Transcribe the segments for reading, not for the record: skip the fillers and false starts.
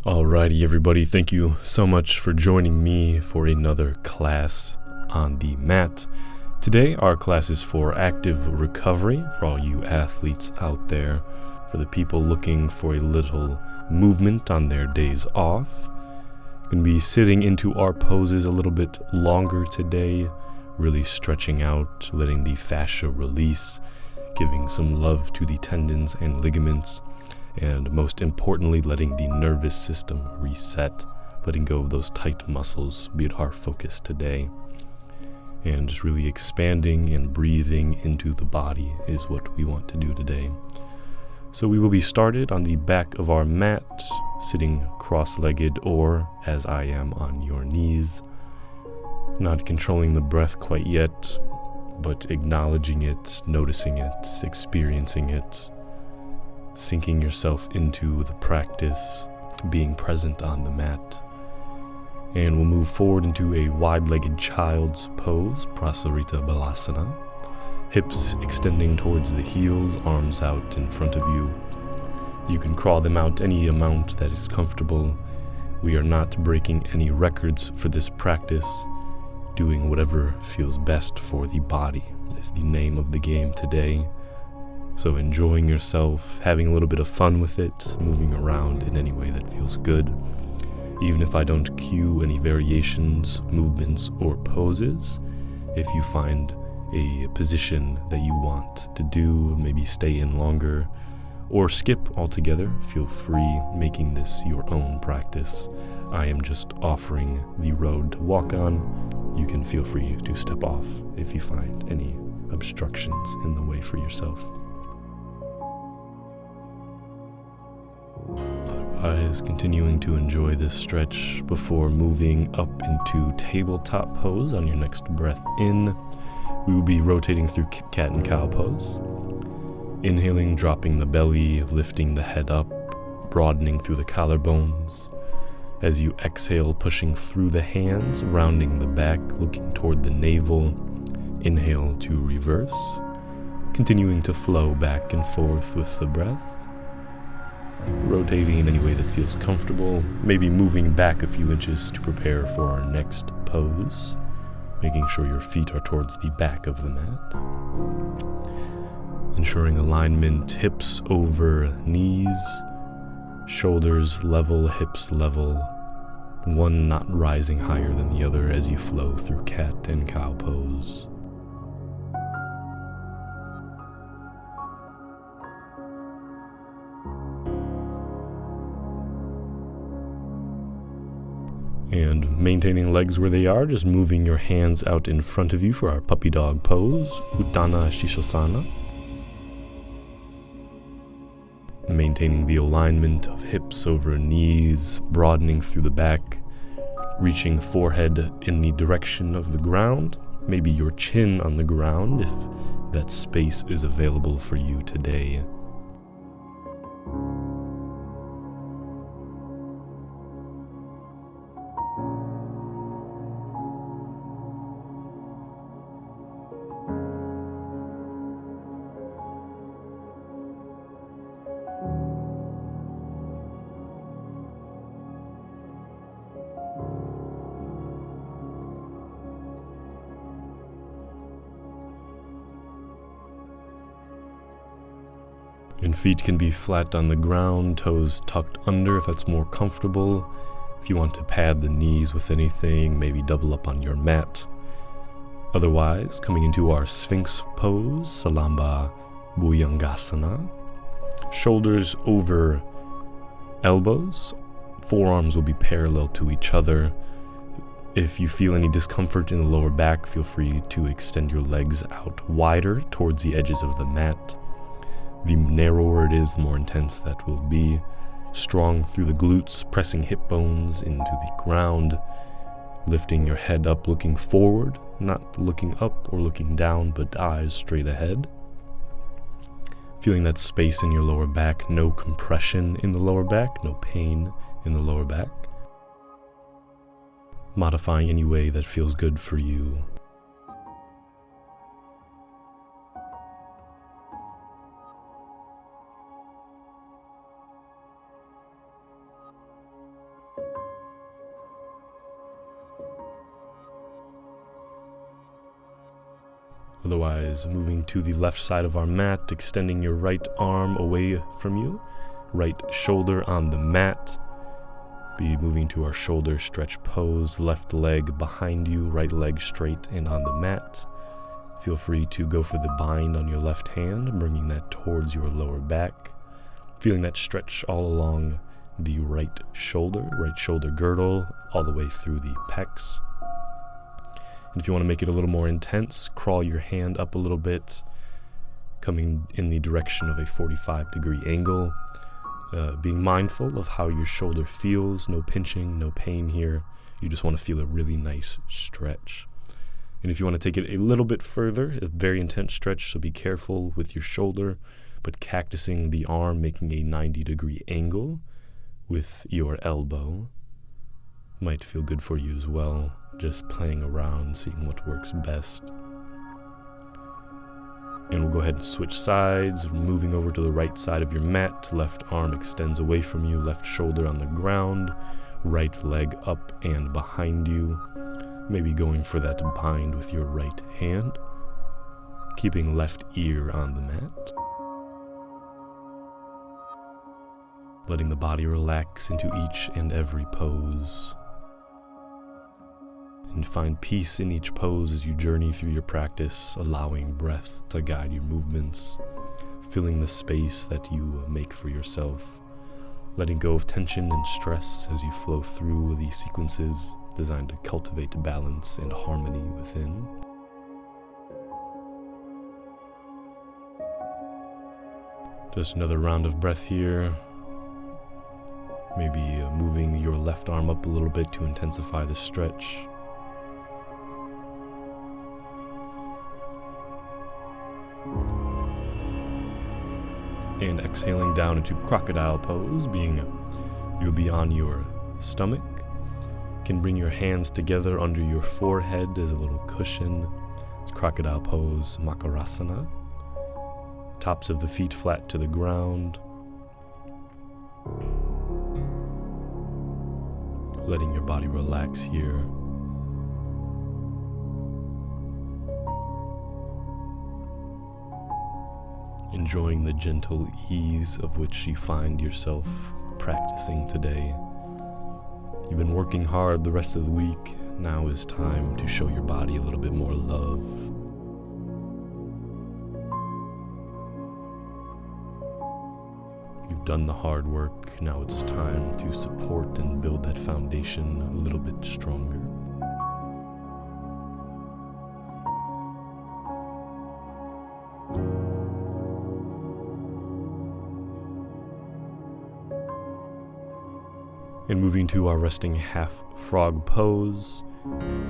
Alrighty, everybody, thank you so much for joining me for another class on the mat. Today, our class is for active recovery, for all you athletes out there, for the people looking for a little movement on their days off. Going to be sitting into our poses a little bit longer today, really stretching out, letting the fascia release, giving some love to the tendons and ligaments, and most importantly, letting the nervous system reset, letting go of those tight muscles, be it our focus today. And just really expanding and breathing into the body is what we want to do today. So we will be started on the back of our mat, sitting cross-legged or, as I am, on your knees. Not controlling the breath quite yet, but acknowledging it, noticing it, experiencing it, sinking yourself into the practice, being present on the mat. And we'll move forward into a wide-legged child's pose, Prasarita Balasana. Hips extending towards the heels, arms out in front of you. You can crawl them out any amount that is comfortable. We are not breaking any records for this practice. Doing whatever feels best for the body is the name of the game today. So enjoying yourself, having a little bit of fun with it, moving around in any way that feels good. Even if I don't cue any variations, movements, or poses, if you find a position that you want to do, maybe stay in longer, or skip altogether, feel free making this your own practice. I am just offering the road to walk on. You can feel free to step off if you find any obstructions in the way for yourself. Otherwise, continuing to enjoy this stretch before moving up into tabletop pose on your next breath in. We will be rotating through cat and cow pose. Inhaling, dropping the belly, lifting the head up, broadening through the collarbones. As you exhale, pushing through the hands, rounding the back, looking toward the navel. Inhale to reverse. Continuing to flow back and forth with the breath. Rotating in any way that feels comfortable, maybe moving back a few inches to prepare for our next pose, making sure your feet are towards the back of the mat. Ensuring alignment, hips over knees, shoulders level, hips level, one not rising higher than the other as you flow through cat and cow pose. And maintaining legs where they are, just moving your hands out in front of you for our puppy dog pose, Uttana Shishasana. Maintaining the alignment of hips over knees, broadening through the back, reaching forehead in the direction of the ground, maybe your chin on the ground if that space is available for you today. And feet can be flat on the ground, toes tucked under if that's more comfortable. If you want to pad the knees with anything, maybe double up on your mat. Otherwise, coming into our Sphinx pose, Salamba Bhujangasana. Shoulders over elbows. Forearms will be parallel to each other. If you feel any discomfort in the lower back, feel free to extend your legs out wider towards the edges of the mat. The narrower it is, the more intense that will be. Strong through the glutes, pressing hip bones into the ground. Lifting your head up, looking forward, not looking up or looking down, but eyes straight ahead. Feeling that space in your lower back, no compression in the lower back, no pain in the lower back. Modifying any way that feels good for you. Otherwise, moving to the left side of our mat, extending your right arm away from you, right shoulder on the mat. Be moving to our shoulder stretch pose, left leg behind you, right leg straight and on the mat. Feel free to go for the bind on your left hand, bringing that towards your lower back. Feeling that stretch all along the right shoulder girdle, all the way through the pecs. And if you want to make it a little more intense, crawl your hand up a little bit, coming in the direction of a 45-degree angle. Being mindful of how your shoulder feels, no pinching, no pain here. You just want to feel a really nice stretch. And if you want to take it a little bit further, a very intense stretch, so be careful with your shoulder, but cactusing the arm, making a 90-degree angle with your elbow might feel good for you as well. Just playing around, seeing what works best. And we'll go ahead and switch sides, moving over to the right side of your mat. Left arm extends away from you, left shoulder on the ground, right leg up and behind you. Maybe going for that bind with your right hand, keeping left ear on the mat. Letting the body relax into each and every pose. And find peace in each pose as you journey through your practice, allowing breath to guide your movements, filling the space that you make for yourself, letting go of tension and stress as you flow through these sequences designed to cultivate balance and harmony within. Just another round of breath here. Maybe moving your left arm up a little bit to intensify the stretch. And exhaling down into crocodile pose, you'll be on your stomach. You can bring your hands together under your forehead as a little cushion. It's crocodile pose, Makarasana. Tops of the feet flat to the ground. Letting your body relax here. Enjoying the gentle ease of which you find yourself practicing today. You've been working hard the rest of the week. Now is time to show your body a little bit more love. You've done the hard work. Now it's time to support and build that foundation a little bit stronger. And moving to our resting half frog pose,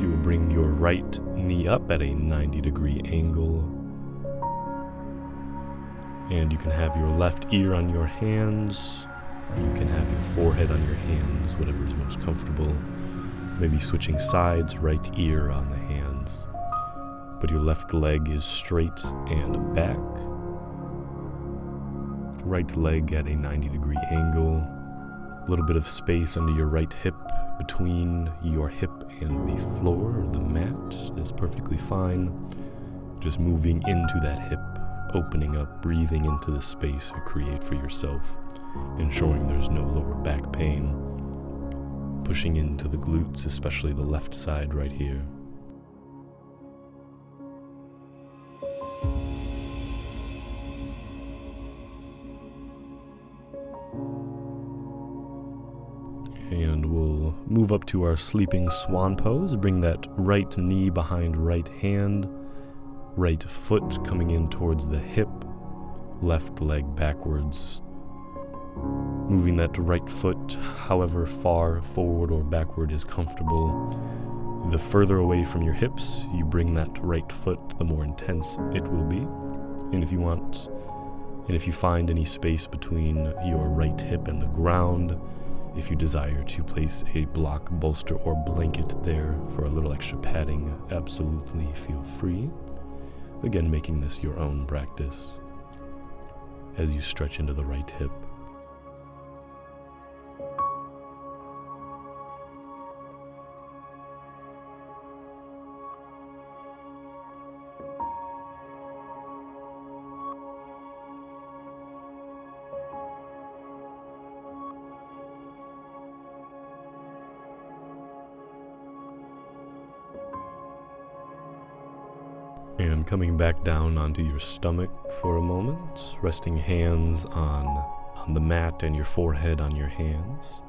you will bring your right knee up at a 90-degree angle. And you can have your left ear on your hands. You can have your forehead on your hands, whatever is most comfortable. Maybe switching sides, right ear on the hands. But your left leg is straight and back. Right leg at a 90-degree angle. A little bit of space under your right hip between your hip and the floor or the mat is perfectly fine. Just moving into that hip, opening up, breathing into the space you create for yourself, ensuring there's no lower back pain. Pushing into the glutes, especially the left side right here. And we'll move up to our sleeping swan pose. Bring that right knee behind right hand, right foot coming in towards the hip, left leg backwards. Moving that right foot however far forward or backward is comfortable. The further away from your hips you bring that right foot, the more intense it will be. And if you find any space between your right hip and the ground, if you desire to place a block, bolster, or blanket there for a little extra padding, absolutely feel free. Again, making this your own practice as you stretch into the right hip. And coming back down onto your stomach for a moment, resting hands on the mat and your forehead on your hands.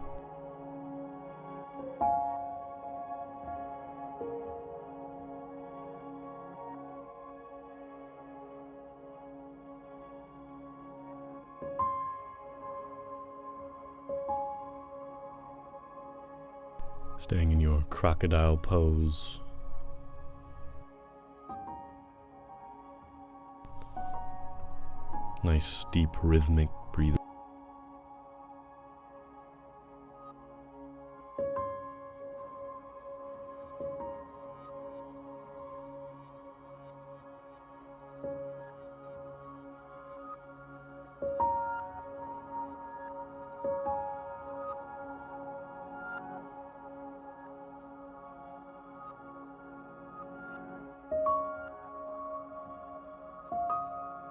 Staying in your crocodile pose. Nice, deep, rhythmic breathing.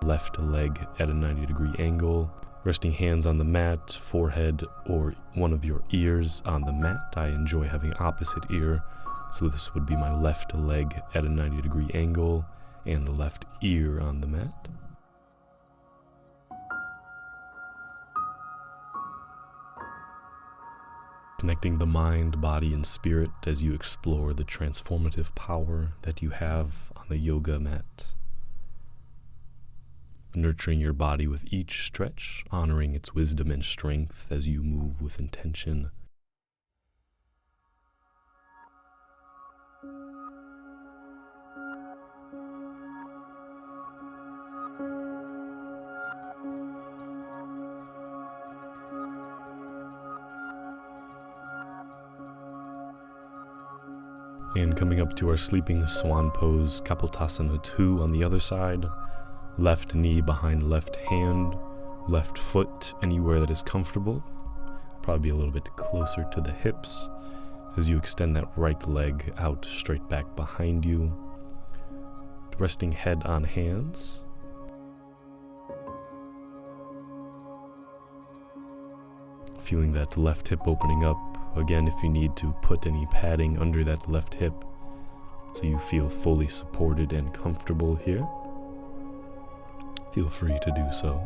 Left leg at a 90-degree angle, resting hands on the mat, forehead or one of your ears on the mat. I enjoy having opposite ear, so this would be my left leg at a 90-degree angle and the left ear on the mat. Connecting the mind, body, and spirit as you explore the transformative power that you have on the yoga mat. Nurturing your body with each stretch, honoring its wisdom and strength as you move with intention. And coming up to our sleeping swan pose, Kapotasana 2 on the other side. Left knee behind left hand, left foot anywhere that is comfortable. Probably a little bit closer to the hips as you extend that right leg out straight back behind you. Resting head on hands. Feeling that left hip opening up. Again, if you need to put any padding under that left hip so you feel fully supported and comfortable here, feel free to do so.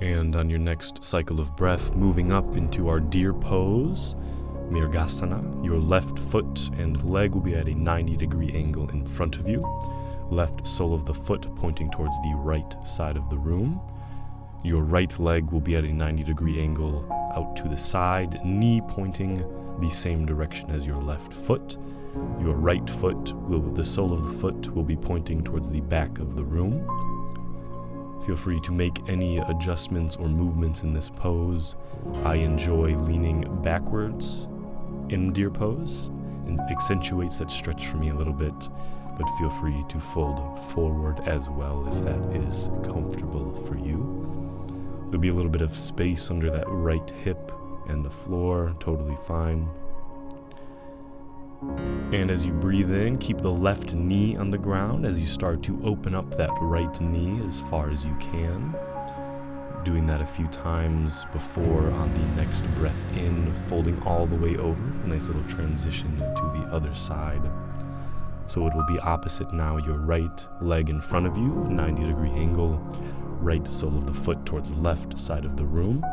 And on your next cycle of breath, moving up into our deer pose, Mirgasana, your left foot and leg will be at a 90-degree angle in front of you. Left sole of the foot pointing towards the right side of the room. Your right leg will be at a 90-degree angle out to the side, knee pointing the same direction as your left foot. Your right foot, the sole of the foot will be pointing towards the back of the room. Feel free to make any adjustments or movements in this pose. I enjoy leaning backwards in deer pose, and accentuates that stretch for me a little bit, but feel free to fold forward as well if that is comfortable for you. There'll be a little bit of space under that right hip and the floor, totally fine. And as you breathe in, keep the left knee on the ground as you start to open up that right knee as far as you can. Doing that a few times before on the next breath in, folding all the way over, a nice little transition to the other side. So it will be opposite now, your right leg in front of you, 90-degree angle, right sole of the foot towards the left side of the room,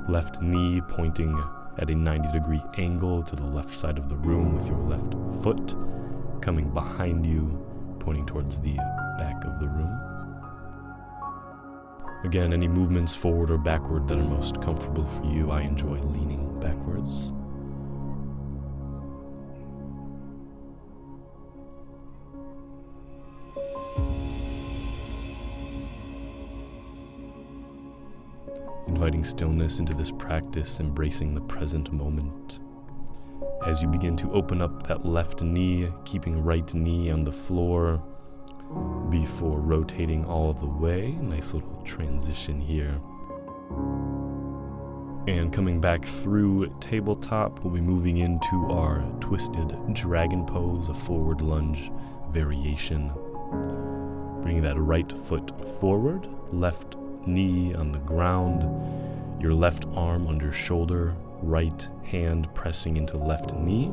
left knee pointing at a 90-degree angle to the left side of the room with your left foot coming behind you, pointing towards the back of the room. Again, any movements forward or backward that are most comfortable for you. I enjoy leaning backwards. Inviting stillness into this practice, embracing the present moment as you begin to open up that left knee, keeping right knee on the floor before rotating all the way. Nice little transition here. And coming back through tabletop, we'll be moving into our twisted dragon pose, a forward lunge variation. Bringing that right foot forward, left knee on the ground, your left arm under shoulder, right hand pressing into left knee.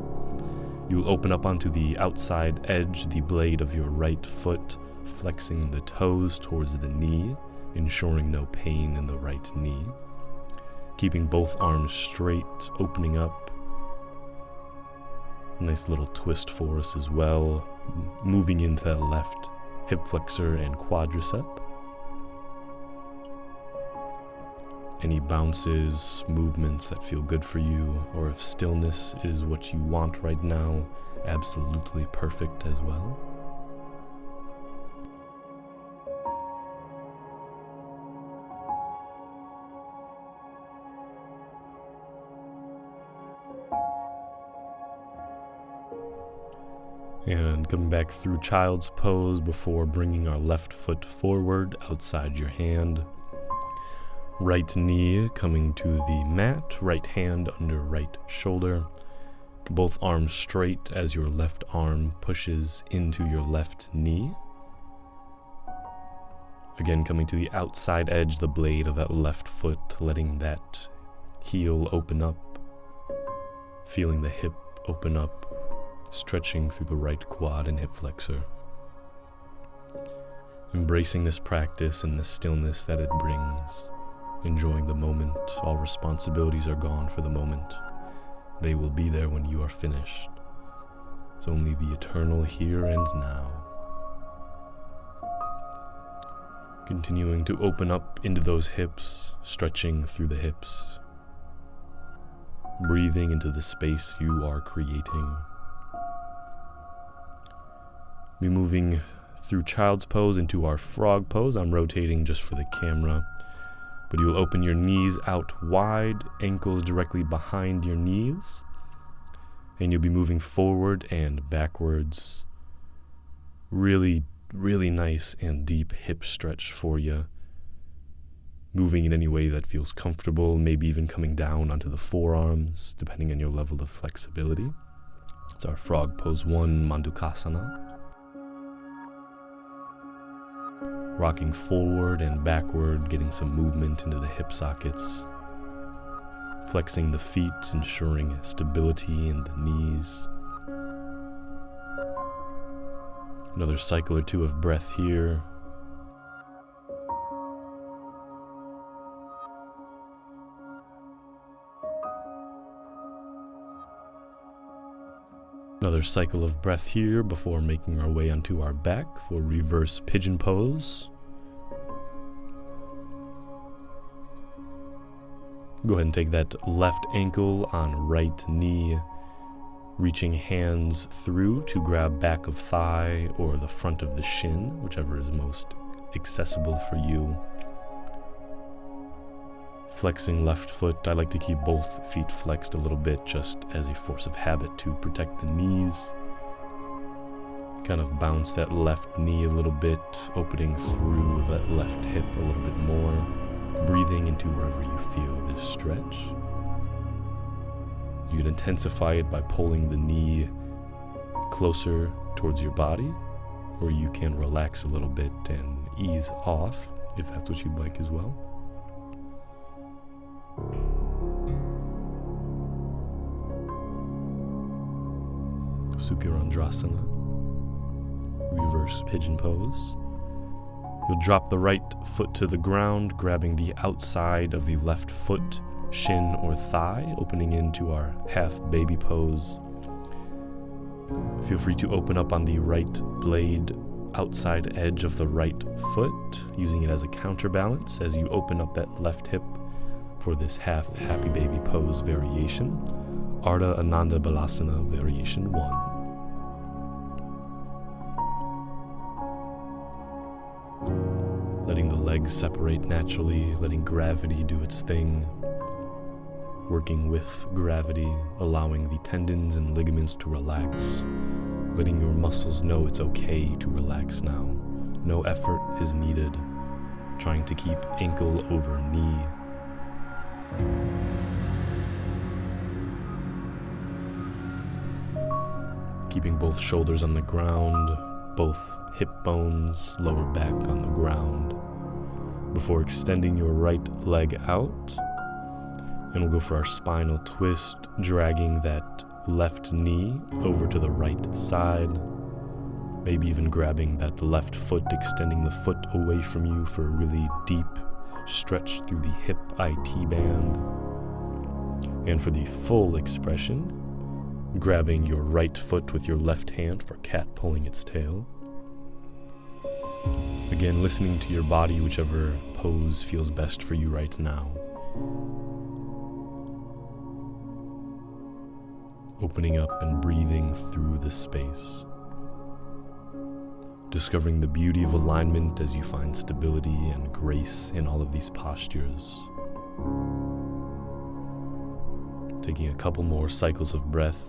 You'll open up onto the outside edge, the blade of your right foot, flexing the toes towards the knee, ensuring no pain in the right knee. Keeping both arms straight, opening up. Nice little twist for us as well. Moving into that left hip flexor and quadricep. Any bounces, movements that feel good for you, or if stillness is what you want right now, absolutely perfect as well. And coming back through child's pose before bringing our left foot forward outside your hand. Right knee coming to the mat, right hand under right shoulder. Both arms straight as your left arm pushes into your left knee. Again, coming to the outside edge, the blade of that left foot, letting that heel open up. Feeling the hip open up. Stretching through the right quad and hip flexor. Embracing this practice and the stillness that it brings. Enjoying the moment. All responsibilities are gone for the moment. They will be there when you are finished. It's only the eternal here and now. Continuing to open up into those hips, stretching through the hips. Breathing into the space you are creating. Be moving through child's pose into our frog pose. I'm rotating just for the camera. But you'll open your knees out wide, ankles directly behind your knees. And you'll be moving forward and backwards. Really, really nice and deep hip stretch for you. Moving in any way that feels comfortable, maybe even coming down onto the forearms, depending on your level of flexibility. It's our frog pose 1, Mandukasana. Rocking forward and backward, getting some movement into the hip sockets. Flexing the feet, ensuring stability in the knees. Another cycle or two of breath here. Another cycle of breath here before making our way onto our back for reverse pigeon pose. Go ahead and take that left ankle on right knee, reaching hands through to grab back of thigh or the front of the shin, whichever is most accessible for you. Flexing left foot. I like to keep both feet flexed a little bit just as a force of habit to protect the knees. Kind of bounce that left knee a little bit, opening through that left hip a little bit more. Breathing into wherever you feel this stretch. You can intensify it by pulling the knee closer towards your body, or you can relax a little bit and ease off if that's what you'd like as well. Sukirandrasana, reverse pigeon pose. You'll drop the right foot to the ground, grabbing the outside of the left foot, shin or thigh, opening into our half baby pose. Feel free to open up on the right blade, outside edge of the right foot, using it as a counterbalance as you open up that left hip for this half happy baby pose variation. Ardha Ananda Balasana variation 1. Letting the legs separate naturally, letting gravity do its thing. working with gravity, allowing the tendons and ligaments to relax, letting your muscles know it's okay to relax now. No effort is needed, trying to keep ankle over knee. Keeping both shoulders on the ground, both hip bones, lower back on the ground, before extending your right leg out. And we'll go for our spinal twist, dragging that left knee over to the right side, maybe even grabbing that left foot, extending the foot away from you for a really deep stretch through the hip IT band. And for the full expression, grabbing your right foot with your left hand for cat pulling its tail. Again, listening to your body, whichever pose feels best for you right now. Opening up and breathing through the space. Discovering the beauty of alignment as you find stability and grace in all of these postures. Taking a couple more cycles of breath.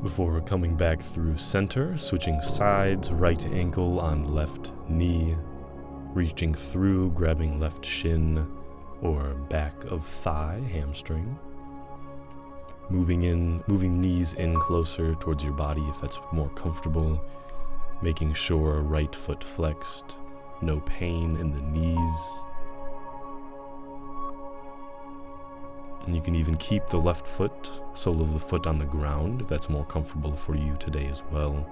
Before coming back through center, switching sides, right ankle on left knee, reaching through, grabbing left shin or back of thigh, hamstring. Moving knees in closer towards your body if that's more comfortable, making sure right foot flexed, no pain in the knees. And you can even keep the left foot, sole of the foot on the ground if that's more comfortable for you today as well.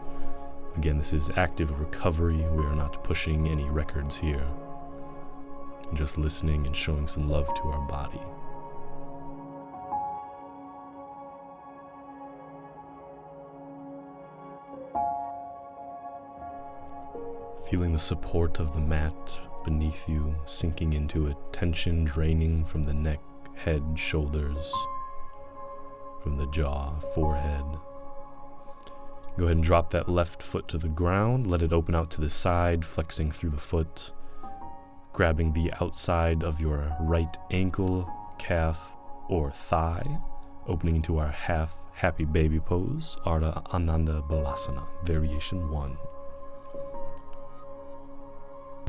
Again, this is active recovery. We are not pushing any records here. Just listening and showing some love to our body. Feeling the support of the mat beneath you, sinking into it, tension draining from the neck, head, shoulders, from the jaw, forehead. Go ahead and drop that left foot to the ground, let it open out to the side, flexing through the foot, grabbing the outside of your right ankle, calf, or thigh, opening into our half happy baby pose, Ardha Ananda Balasana, variation 1.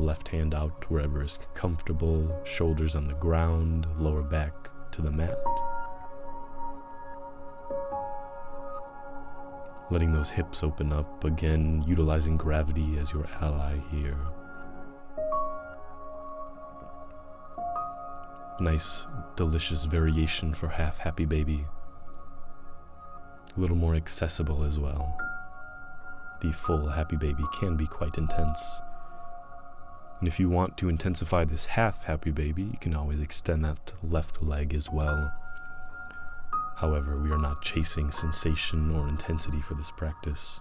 Left hand out wherever is comfortable, shoulders on the ground, lower back to the mat. Letting those hips open up, again, utilizing gravity as your ally here. Nice, delicious variation for half happy baby. A little more accessible as well. The full happy baby can be quite intense. And if you want to intensify this half happy baby, you can always extend that left leg as well. However, we are not chasing sensation or intensity for this practice.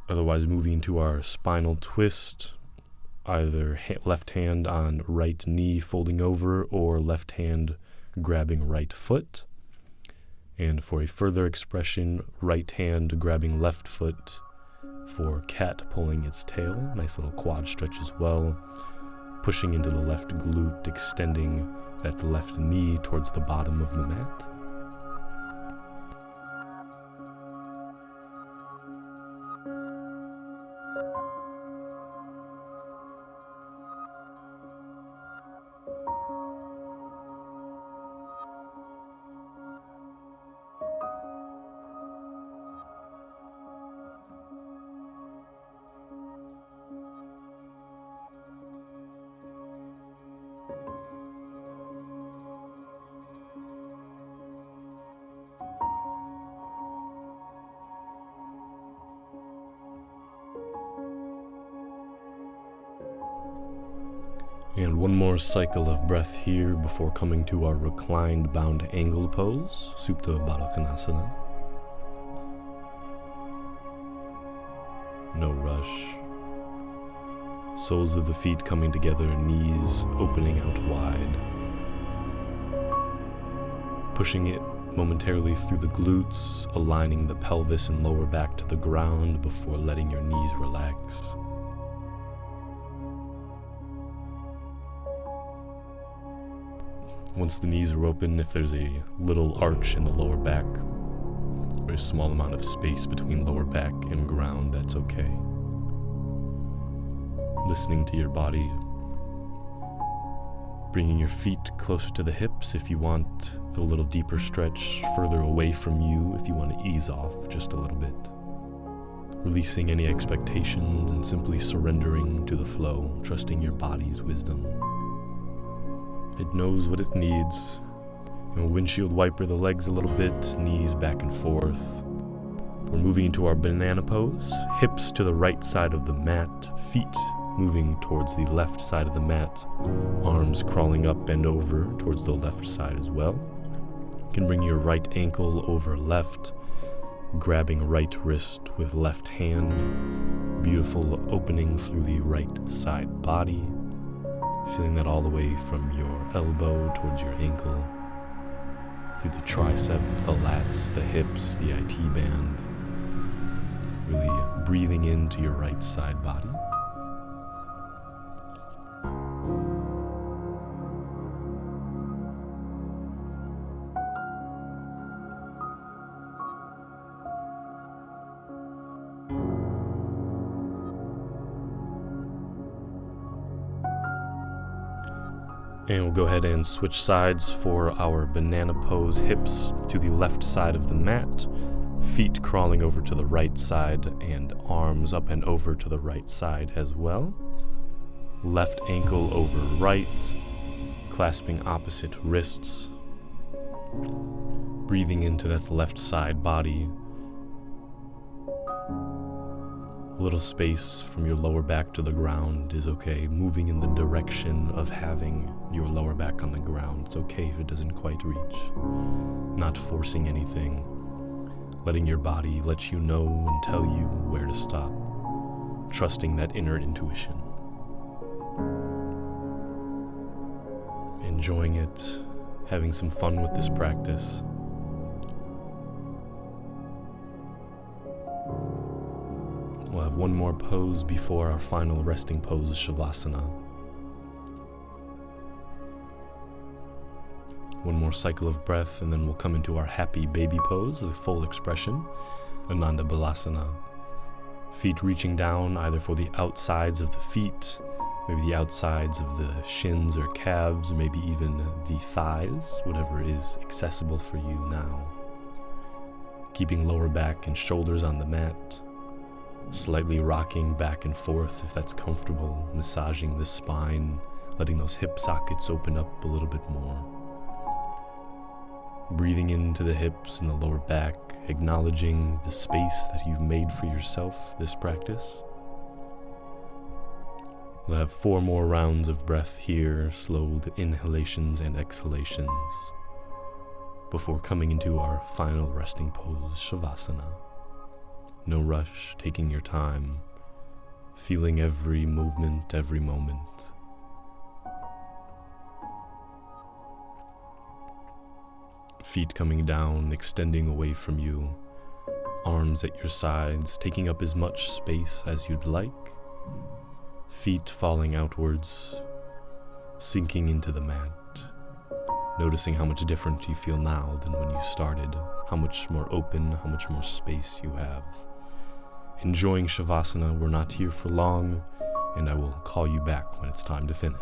Otherwise, moving to our spinal twist, either left hand on right knee folding over or left hand grabbing right foot. And for a further expression, right hand grabbing left foot for cat pulling its tail. Nice little quad stretch as well. Pushing into the left glute, extending that left knee towards the bottom of the mat. And one more cycle of breath here before coming to our reclined bound angle pose, Supta Baddha Konasana. No rush. Soles of the feet coming together, knees opening out wide. Pushing it momentarily through the glutes, aligning the pelvis and lower back to the ground before letting your knees relax. Once the knees are open, if there's a little arch in the lower back, or a small amount of space between lower back and ground, that's okay. Listening to your body. Bringing your feet closer to the hips if you want a little deeper stretch, further away from you if you want to ease off just a little bit. Releasing any expectations and simply surrendering to the flow, trusting your body's wisdom. It knows what it needs. Windshield wiper the legs a little bit, knees back and forth. We're moving into our banana pose, hips to the right side of the mat, feet moving towards the left side of the mat, arms crawling up and over towards the left side as well. You can bring your right ankle over left, grabbing right wrist with left hand, beautiful opening through the right side body, feeling that all the way from your elbow towards your ankle, through the tricep, the lats, the hips, the IT band, really breathing into your right side body. And we'll go ahead and switch sides for our banana pose, hips to the left side of the mat, feet crawling over to the right side, and arms up and over to the right side as well. Left ankle over right, clasping opposite wrists, breathing into that left side body. A little space from your lower back to the ground is okay. Moving in the direction of having your lower back on the ground. It's okay if it doesn't quite reach. Not forcing anything. Letting your body let you know and tell you where to stop. Trusting that inner intuition. Enjoying it. Having some fun with this practice. We'll have one more pose before our final resting pose, Shavasana. One more cycle of breath, and then we'll come into our happy baby pose, the full expression, Ananda Balasana. Feet reaching down either for the outsides of the feet, maybe the outsides of the shins or calves, or maybe even the thighs, whatever is accessible for you now. Keeping lower back and shoulders on the mat. Slightly rocking back and forth if that's comfortable, massaging the spine, letting those hip sockets open up a little bit more. Breathing into the hips and the lower back, acknowledging the space that you've made for yourself this practice. We'll have 4 more rounds of breath here, slow inhalations and exhalations, before coming into our final resting pose, Shavasana. No rush, taking your time, feeling every movement, every moment. Feet coming down, extending away from you, arms at your sides, taking up as much space as you'd like. Feet falling outwards, sinking into the mat. Noticing how much different you feel now than when you started, how much more open, how much more space you have. Enjoying Shavasana. We're not here for long, and I will call you back when it's time to finish.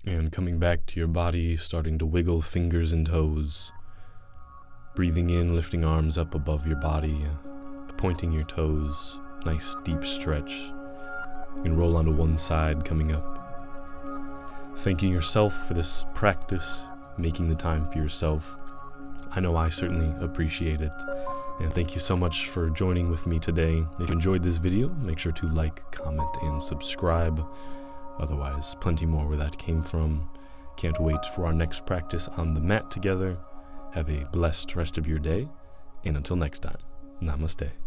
And coming back to your body, starting to wiggle fingers and toes. Breathing in, lifting arms up above your body, pointing your toes, nice deep stretch. You can roll onto one side, coming up. thanking yourself for this practice, making the time for yourself. I know I certainly appreciate it. And thank you so much for joining with me today. If you enjoyed this video, make sure to like, comment, and subscribe. Otherwise, plenty more where that came from. Can't wait for our next practice on the mat together. Have a blessed rest of your day, and until next time, namaste.